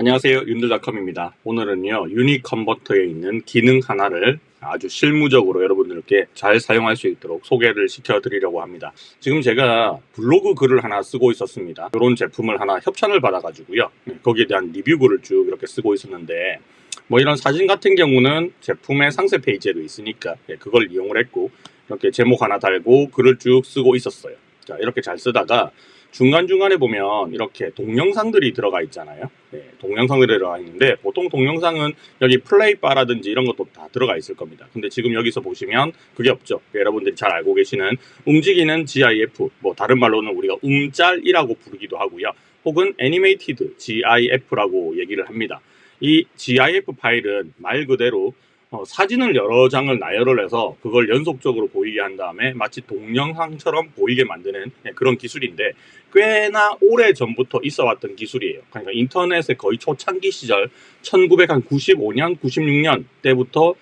안녕하세요. 윤들닷컴입니다. 오늘은요, 유니컨버터에 있는 기능 하나를 아주 실무적으로 여러분들께 잘 사용할 수 있도록 소개를 시켜드리려고 합니다. 지금 제가 블로그 글을 하나 쓰고 있었습니다. 이런 제품을 하나 협찬을 받아가지고요. 거기에 대한 리뷰 글을 쭉 이렇게 쓰고 있었는데, 뭐 이런 사진 같은 경우는 제품의 상세 페이지에도 있으니까 그걸 이용을 했고, 이렇게 제목 하나 달고 글을 쭉 쓰고 있었어요. 자, 이렇게 잘 쓰다가 중간중간에 보면 이렇게 동영상들이 들어가 있잖아요. 동영상들이 들어가 있는데 보통 동영상은 여기 플레이바라든지 이런 것도 다 들어가 있을 겁니다. 근데 지금 여기서 보시면 그게 없죠. 여러분들이 잘 알고 계시는 움직이는 GIF, 뭐 다른 말로는 우리가 움짤이라고 부르기도 하고요. 혹은 애니메이티드 GIF라고 얘기를 합니다. 이 GIF 파일은 말 그대로 사진을 여러 장을 나열을 해서 그걸 연속적으로 보이게 한 다음에 마치 동영상처럼 보이게 만드는 그런 기술인데 꽤나 오래 전부터 있어 왔던 기술이에요. 그러니까 인터넷의 거의 초창기 시절 1995년, 96년 때부터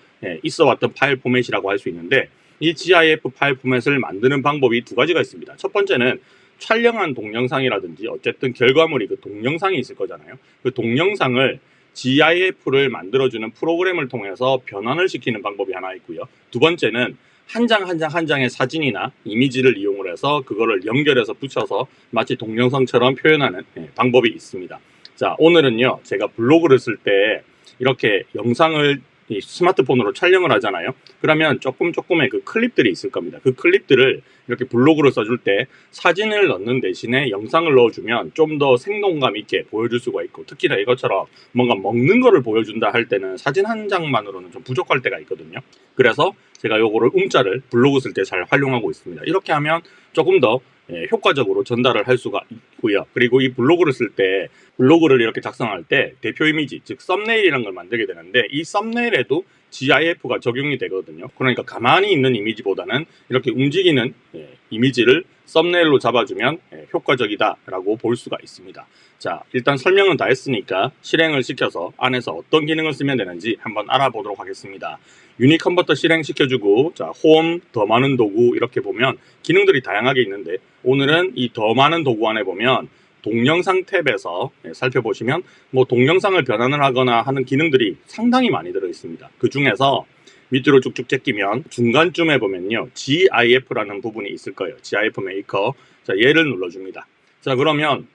있어 왔던 파일 포맷이라고 할 수 있는데 이 GIF 파일 포맷을 만드는 방법이 두 가지가 있습니다. 첫 번째는 촬영한 동영상이라든지 어쨌든 결과물이 그 동영상이 있을 거잖아요. 그 동영상을 GIF를 만들어주는 프로그램을 통해서 변환을 시키는 방법이 하나 있고요. 두 번째는 한 장 한 장 한 장의 사진이나 이미지를 이용을 해서 그거를 연결해서 붙여서 마치 동영상처럼 표현하는 방법이 있습니다. 자, 오늘은요, 제가 블로그를 쓸 때 이렇게 영상을 이 스마트폰으로 촬영을 하잖아요. 그러면 조금의 그 클립들이 있을 겁니다. 그 클립들을 이렇게 블로그로 써줄 때 사진을 넣는 대신에 영상을 넣어주면 좀 더 생동감 있게 보여줄 수가 있고, 특히나 이것처럼 뭔가 먹는 거를 보여준다 할 때는 사진 한 장만으로는 좀 부족할 때가 있거든요. 그래서 제가 요거를 움짤을 블로그 쓸 때 잘 활용하고 있습니다. 이렇게 하면 조금 더 효과적으로 전달을 할 수가 있고요. 그리고 이 블로그를 쓸 때 블로그를 이렇게 작성할 때 대표 이미지, 즉 썸네일이라는 걸 만들게 되는데 이 썸네일에도 GIF가 적용이 되거든요. 그러니까 가만히 있는 이미지보다는 이렇게 움직이는 이미지를 썸네일로 잡아주면 효과적이다라고 볼 수가 있습니다. 자, 일단 설명은 다 했으니까 실행을 시켜서 안에서 어떤 기능을 쓰면 되는지 한번 알아보도록 하겠습니다. 유니컨버터 실행시켜주고, 자, 홈, 더 많은 도구 이렇게 보면 기능들이 다양하게 있는데 오늘은 이 더 많은 도구 안에 보면 동영상 탭에서 살펴보시면 뭐 동영상을 변환을 하거나 하는 기능들이 상당히 많이 들어 있습니다. 그 중에서 밑으로 쭉쭉 제끼면 중간쯤에 보면요, GIF라는 부분이 있을 거예요. GIF 메이커. 자, 얘를 눌러줍니다. 자, 그러면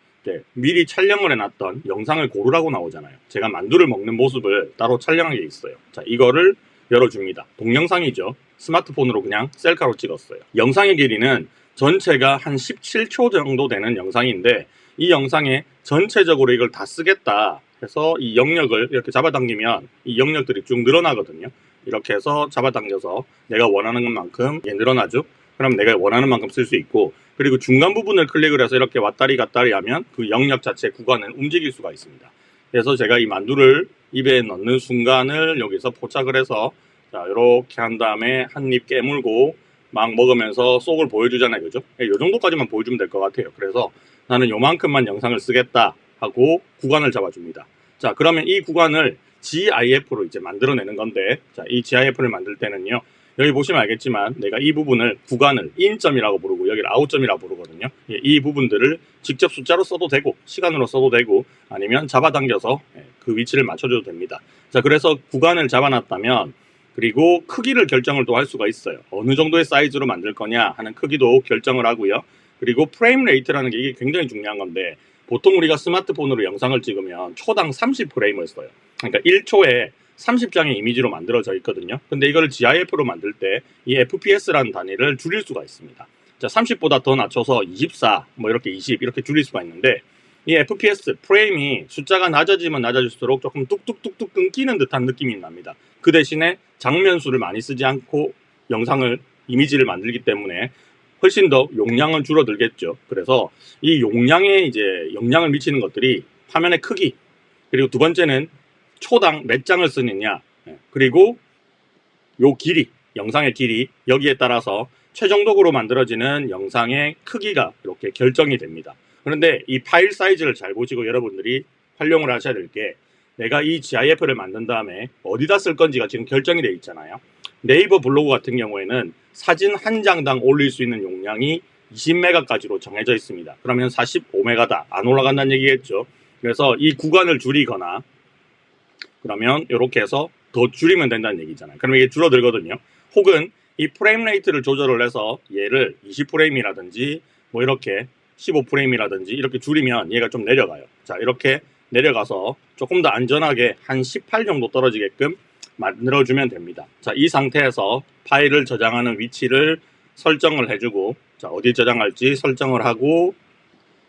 미리 촬영을 해놨던 영상을 고르라고 나오잖아요. 제가 만두를 먹는 모습을 따로 촬영한 게 있어요. 자, 이거를 열어줍니다. 동영상이죠. 스마트폰으로 그냥 셀카로 찍었어요. 영상의 길이는 전체가 한 17초 정도 되는 영상인데 이 영상에 전체적으로 이걸 다 쓰겠다 해서 이 영역을 이렇게 잡아당기면 이 영역들이 쭉 늘어나거든요. 이렇게 해서 잡아당겨서 내가 원하는 것만큼 늘어나죠. 그럼 내가 원하는 만큼 쓸 수 있고, 그리고 중간 부분을 클릭을 해서 이렇게 왔다리 갔다리 하면 그 영역 자체 구간은 움직일 수가 있습니다. 그래서 제가 이 만두를 입에 넣는 순간을 여기서 포착을 해서 자, 이렇게 한 다음에 한 입 깨물고 막 먹으면서 속을 보여주잖아요. 그죠? 이 정도까지만 보여주면 될 것 같아요. 그래서 나는 요만큼만 영상을 쓰겠다 하고 구간을 잡아줍니다. 자, 그러면 이 구간을 GIF로 이제 만들어내는 건데, 자, 이 GIF를 만들 때는요, 여기 보시면 알겠지만 내가 이 부분을 구간을 인점이라고 부르고 여기를 아웃점이라고 부르거든요. 이 부분들을 직접 숫자로 써도 되고 시간으로 써도 되고 아니면 잡아당겨서 그 위치를 맞춰줘도 됩니다. 자, 그래서 구간을 잡아놨다면 그리고 크기를 결정을 또 할 수가 있어요. 어느 정도의 사이즈로 만들 거냐 하는 크기도 결정을 하고요. 그리고 프레임 레이트라는 게 이게 굉장히 중요한 건데 보통 우리가 스마트폰으로 영상을 찍으면 초당 30프레임을 써요. 그러니까 1초에 30장의 이미지로 만들어져 있거든요. 근데 이걸 GIF로 만들 때 이 FPS라는 단위를 줄일 수가 있습니다. 자, 30보다 더 낮춰서 24, 뭐 이렇게 20 이렇게 줄일 수가 있는데 이 FPS 프레임이 숫자가 낮아지면 낮아질수록 조금 뚝뚝뚝뚝 끊기는 듯한 느낌이 납니다. 그 대신에 장면 수를 많이 쓰지 않고 영상을 이미지를 만들기 때문에 훨씬 더 용량은 줄어들겠죠. 그래서 이 용량에 이제 영향을 미치는 것들이 화면의 크기, 그리고 두 번째는 초당 몇 장을 쓰느냐, 그리고 요 길이, 영상의 길이, 여기에 따라서 최종적으로 만들어지는 영상의 크기가 이렇게 결정이 됩니다. 그런데 이 파일 사이즈를 잘 보시고 여러분들이 활용을 하셔야 될 게, 내가 이 GIF를 만든 다음에 어디다 쓸 건지가 지금 결정이 되어 있잖아요. 네이버 블로그 같은 경우에는 사진 한 장당 올릴 수 있는 용량이 20메가까지로 정해져 있습니다. 그러면 45메가다 안 올라간다는 얘기겠죠. 그래서 이 구간을 줄이거나 그러면 이렇게 해서 더 줄이면 된다는 얘기잖아요. 그럼 이게 줄어들거든요. 혹은 이 프레임 레이트를 조절을 해서 얘를 20프레임이라든지 뭐 이렇게 15프레임이라든지 이렇게 줄이면 얘가 좀 내려가요. 자, 이렇게 내려가서 조금 더 안전하게 한 18 정도 떨어지게끔 만들어주면 됩니다. 자, 이 상태에서 파일을 저장하는 위치를 설정을 해주고, 자, 어디 저장할지 설정을 하고,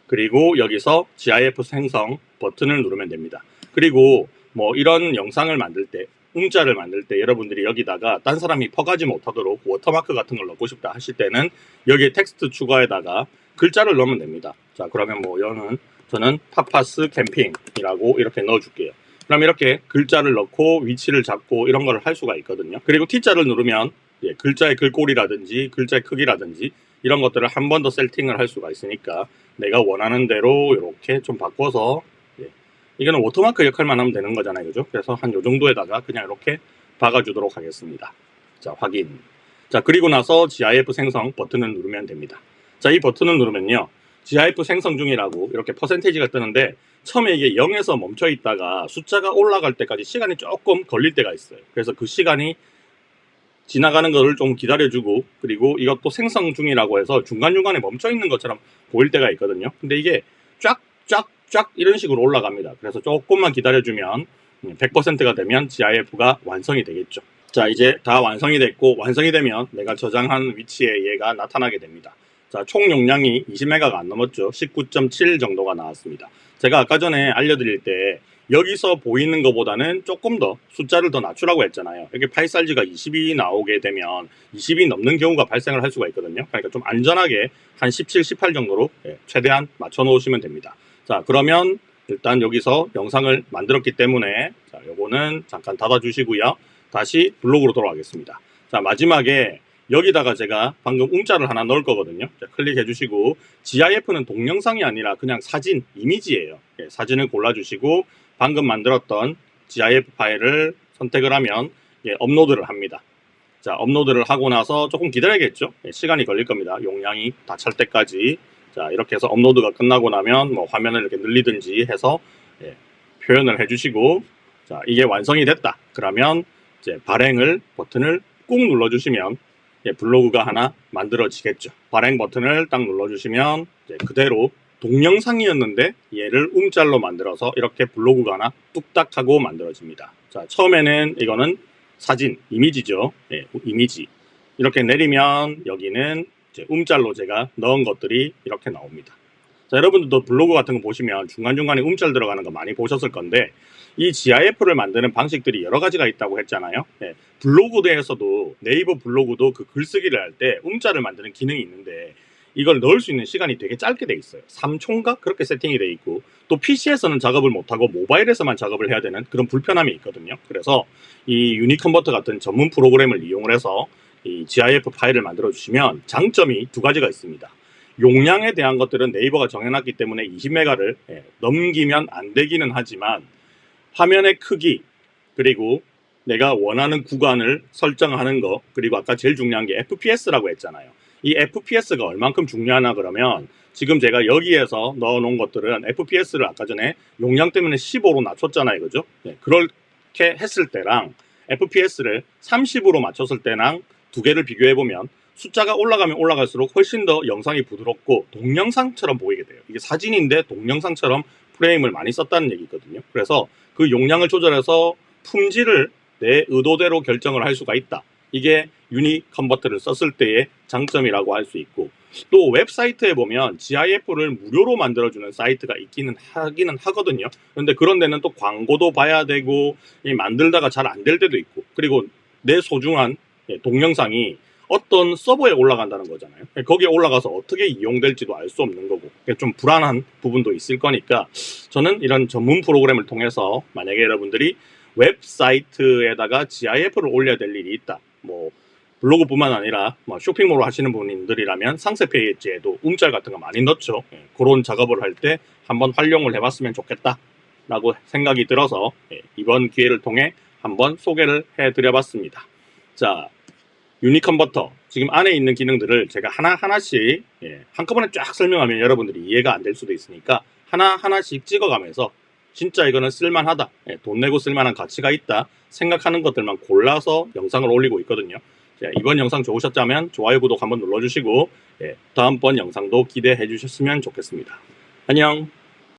그리고 여기서 GIF 생성 버튼을 누르면 됩니다. 그리고 뭐 이런 영상을 만들 때, 음자를 만들 때 여러분들이 여기다가 딴 사람이 퍼가지 못하도록 워터마크 같은 걸 넣고 싶다 하실 때는 여기에 텍스트 추가에다가 글자를 넣으면 됩니다. 자, 그러면 뭐 저는 파파스 캠핑이라고 이렇게 넣어줄게요. 그럼 이렇게 글자를 넣고 위치를 잡고 이런 걸 할 수가 있거든요. 그리고 T자를 누르면 글자의 글꼴이라든지 글자의 크기라든지 이런 것들을 한 번 더 세팅을 할 수가 있으니까 내가 원하는 대로 이렇게 좀 바꿔서 이거는 워터마크 역할만 하면 되는 거잖아요. 그죠? 그래서 한 요 정도에다가 그냥 이렇게 박아주도록 하겠습니다. 자, 확인. 자, 그리고 나서 GIF 생성 버튼을 누르면 됩니다. 자, 이 버튼을 누르면요. GIF 생성 중이라고 이렇게 퍼센테이지가 뜨는데 처음에 이게 0에서 멈춰 있다가 숫자가 올라갈 때까지 시간이 조금 걸릴 때가 있어요. 그래서 그 시간이 지나가는 것을 좀 기다려주고, 그리고 이것도 생성 중이라고 해서 중간중간에 멈춰 있는 것처럼 보일 때가 있거든요. 근데 이게 쫙 이런 식으로 올라갑니다. 그래서 조금만 기다려주면 100%가 되면 GIF가 완성이 되겠죠. 자, 이제 다 완성이 됐고, 완성이 되면 내가 저장한 위치에 얘가 나타나게 됩니다. 자, 총 용량이 20메가가 안 넘었죠. 19.7 정도가 나왔습니다. 제가 아까 전에 알려드릴 때 여기서 보이는 것보다는 조금 더 숫자를 더 낮추라고 했잖아요. 여기 파일 사이즈가 20이 나오게 되면 20이 넘는 경우가 발생을 할 수가 있거든요. 그러니까 좀 안전하게 한 17, 18 정도로 최대한 맞춰 놓으시면 됩니다. 자, 그러면 일단 여기서 영상을 만들었기 때문에 자, 요거는 잠깐 닫아 주시고요. 다시 블로그로 돌아가겠습니다. 자, 마지막에 여기다가 제가 방금 움자를 하나 넣을 거거든요. 자, 클릭해 주시고 GIF는 동영상이 아니라 그냥 사진, 이미지예요. 사진을 골라주시고 방금 만들었던 GIF 파일을 선택을 하면 업로드를 합니다. 자, 업로드를 하고 나서 조금 기다려야겠죠. 시간이 걸릴 겁니다. 용량이 다 찰 때까지. 자, 이렇게 해서 업로드가 끝나고 나면 뭐 화면을 이렇게 늘리든지 해서 표현을 해주시고, 자, 이게 완성이 됐다. 그러면 이제 발행을 버튼을 꾹 눌러주시면 블로그가 하나 만들어지겠죠. 발행 버튼을 딱 눌러주시면 이제 그대로 동영상이었는데 얘를 움짤로 만들어서 이렇게 블로그가 하나 뚝딱 하고 만들어집니다. 자, 처음에는 이거는 사진, 이미지죠. 이미지. 이렇게 내리면 여기는 이제 움짤로 제가 넣은 것들이 이렇게 나옵니다. 자, 여러분들도 블로그 같은 거 보시면 중간중간에 움짤 들어가는 거 많이 보셨을 건데 이 GIF를 만드는 방식들이 여러 가지가 있다고 했잖아요. 블로그에서도 네이버 블로그도 그 글쓰기를 할 때 움짤을 만드는 기능이 있는데 이걸 넣을 수 있는 시간이 되게 짧게 돼 있어요. 3초인가? 그렇게 세팅이 돼 있고 또 PC에서는 작업을 못하고 모바일에서만 작업을 해야 되는 그런 불편함이 있거든요. 그래서 이 유니컨버터 같은 전문 프로그램을 이용을 해서 이 GIF 파일을 만들어 주시면 장점이 두 가지가 있습니다. 용량에 대한 것들은 네이버가 정해놨기 때문에 20메가를 넘기면 안 되기는 하지만 화면의 크기 그리고 내가 원하는 구간을 설정하는 거 그리고 아까 제일 중요한 게 FPS라고 했잖아요. 이 FPS가 얼만큼 중요하나 그러면 지금 제가 여기에서 넣어놓은 것들은 FPS를 아까 전에 용량 때문에 15로 낮췄잖아요. 그죠? 그렇게 했을 때랑 FPS를 30으로 맞췄을 때랑 두 개를 비교해보면 숫자가 올라가면 올라갈수록 훨씬 더 영상이 부드럽고 동영상처럼 보이게 돼요. 이게 사진인데 동영상처럼 프레임을 많이 썼다는 얘기거든요. 그래서 그 용량을 조절해서 품질을 내 의도대로 결정을 할 수가 있다. 이게 유니컨버터를 썼을 때의 장점이라고 할 수 있고 또 웹사이트에 보면 GIF를 무료로 만들어주는 사이트가 있기는 하기는 하거든요. 그런데 그런 데는 또 광고도 봐야 되고 만들다가 잘 안 될 때도 있고 그리고 내 소중한 동영상이 어떤 서버에 올라간다는 거잖아요. 거기에 올라가서 어떻게 이용될지도 알 수 없는 거고 좀 불안한 부분도 있을 거니까 저는 이런 전문 프로그램을 통해서 만약에 여러분들이 웹사이트에다가 GIF를 올려야 될 일이 있다. 뭐 블로그뿐만 아니라 뭐 쇼핑몰을 하시는 분들이라면 상세 페이지에도 움짤 같은 거 많이 넣죠. 그런 작업을 할 때 한번 활용을 해봤으면 좋겠다 라고 생각이 들어서 이번 기회를 통해 한번 소개를 해드려봤습니다. 자, 유니컨버터 지금 안에 있는 기능들을 제가 하나하나씩 한꺼번에 쫙 설명하면 여러분들이 이해가 안 될 수도 있으니까 하나하나씩 찍어가면서 진짜 이거는 쓸만하다, 돈 내고 쓸만한 가치가 있다 생각하는 것들만 골라서 영상을 올리고 있거든요. 이번 영상 좋으셨다면 좋아요, 구독 한번 눌러주시고 다음번 영상도 기대해 주셨으면 좋겠습니다. 안녕.